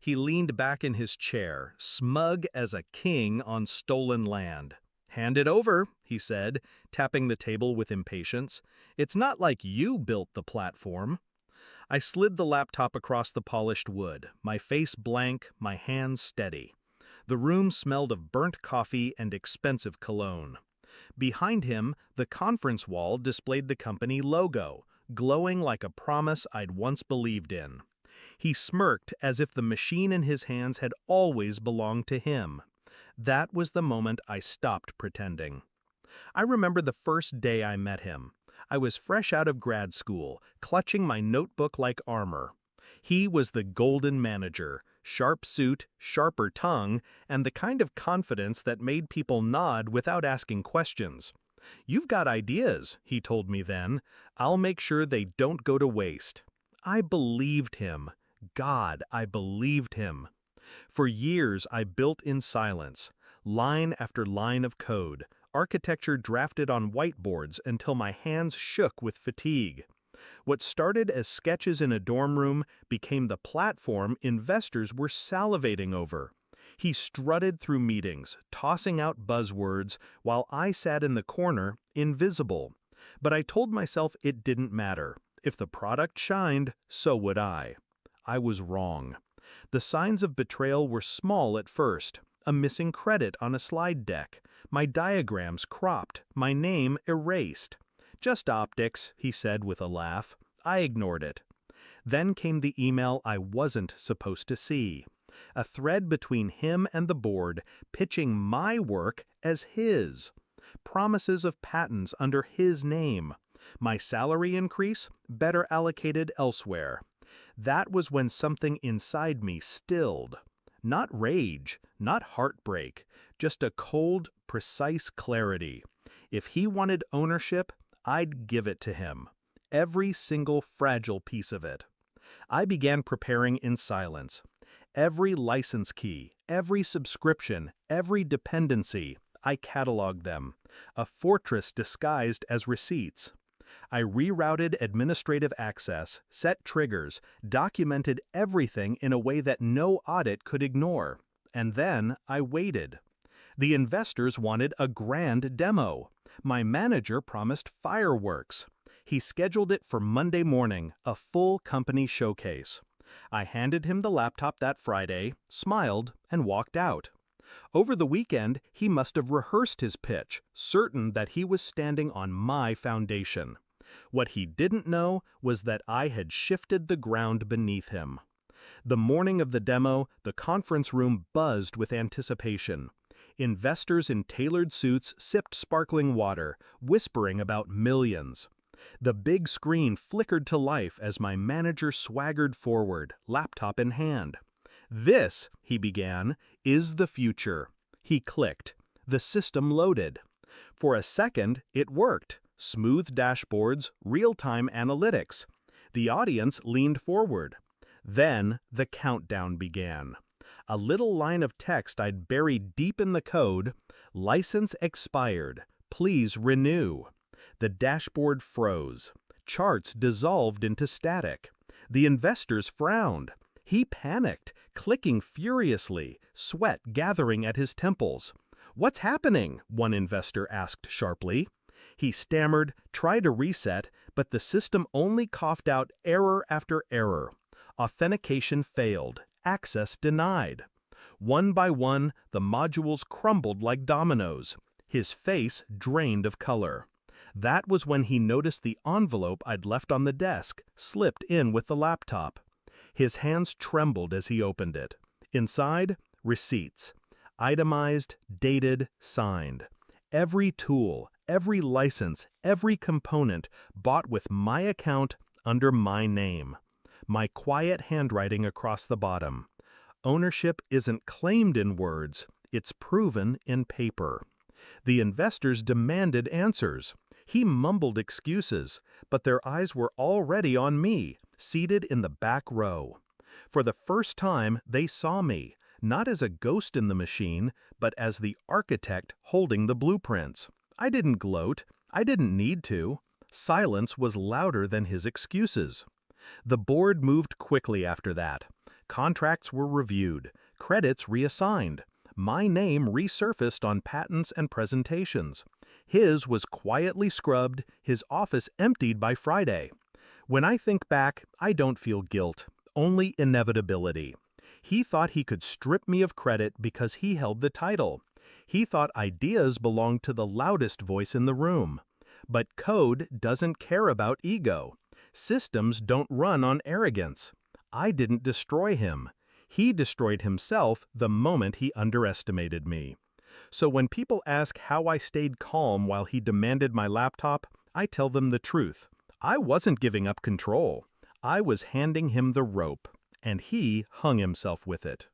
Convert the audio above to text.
He leaned back in his chair, smug as a king on stolen land. "Hand it over," he said, tapping the table with impatience. "It's not like you built the platform." I slid the laptop across the polished wood, my face blank, my hands steady. The room smelled of burnt coffee and expensive cologne. Behind him, the conference wall displayed the company logo, glowing like a promise I'd once believed in. He smirked as if the machine in his hands had always belonged to him. That was the moment I stopped pretending. I remember the first day I met him. I was fresh out of grad school, clutching my notebook like armor. He was the golden manager, sharp suit, sharper tongue, and the kind of confidence that made people nod without asking questions. "You've got ideas," he told me then. "I'll make sure they don't go to waste." I believed him. God, I believed him. For years I built in silence, line after line of code, architecture drafted on whiteboards until my hands shook with fatigue. What started as sketches in a dorm room became the platform investors were salivating over. He strutted through meetings, tossing out buzzwords, while I sat in the corner, invisible. But I told myself it didn't matter. If the product shined, so would I. I was wrong. The signs of betrayal were small at first. A missing credit on a slide deck, my diagrams cropped, my name erased. "Just optics," he said with a laugh. I ignored it. Then came the email I wasn't supposed to see. A thread between him and the board, pitching my work as his. Promises of patents under his name. My salary increase, better allocated elsewhere. That was when something inside me stilled. Not rage, not heartbreak, just a cold, precise clarity. If he wanted ownership, I'd give it to him. Every single fragile piece of it. I began preparing in silence. Every license key, every subscription, every dependency, I cataloged them. A fortress disguised as receipts. I rerouted administrative access, set triggers, documented everything in a way that no audit could ignore. And then I waited. The investors wanted a grand demo. My manager promised fireworks. He scheduled it for Monday morning, a full company showcase. I handed him the laptop that Friday, smiled, and walked out. Over the weekend, he must have rehearsed his pitch, certain that he was standing on my foundation. What he didn't know was that I had shifted the ground beneath him. The morning of the demo, the conference room buzzed with anticipation. Investors in tailored suits sipped sparkling water, whispering about millions. The big screen flickered to life as my manager swaggered forward, laptop in hand. "This," he began, "is the future." He clicked. The system loaded. For a second, it worked. Smooth dashboards, real-time analytics. The audience leaned forward. Then the countdown began. A little line of text I'd buried deep in the code, "License expired. Please renew." The dashboard froze. Charts dissolved into static. The investors frowned. He panicked, clicking furiously, sweat gathering at his temples. "What's happening?" one investor asked sharply. He stammered, tried to reset, but the system only coughed out error after error. Authentication failed. Access denied. One by one, the modules crumbled like dominoes. His face drained of color. That was when he noticed the envelope I'd left on the desk, slipped in with the laptop. His hands trembled as he opened it. Inside, receipts. Itemized, dated, signed. Every tool, every license, every component bought with my account under my name. My quiet handwriting across the bottom. Ownership isn't claimed in words, it's proven in paper. The investors demanded answers. He mumbled excuses, but their eyes were already on me, seated in the back row. For the first time, they saw me, not as a ghost in the machine, but as the architect holding the blueprints. I didn't gloat. I didn't need to. Silence was louder than his excuses. The board moved quickly after that. Contracts were reviewed, credits reassigned. My name resurfaced on patents and presentations. His was quietly scrubbed, his office emptied by Friday. When I think back, I don't feel guilt, only inevitability. He thought he could strip me of credit because he held the title. He thought ideas belonged to the loudest voice in the room. But code doesn't care about ego. Systems don't run on arrogance. I didn't destroy him. He destroyed himself the moment he underestimated me. So when people ask how I stayed calm while he demanded my laptop, I tell them the truth. I wasn't giving up control. I was handing him the rope, and he hung himself with it.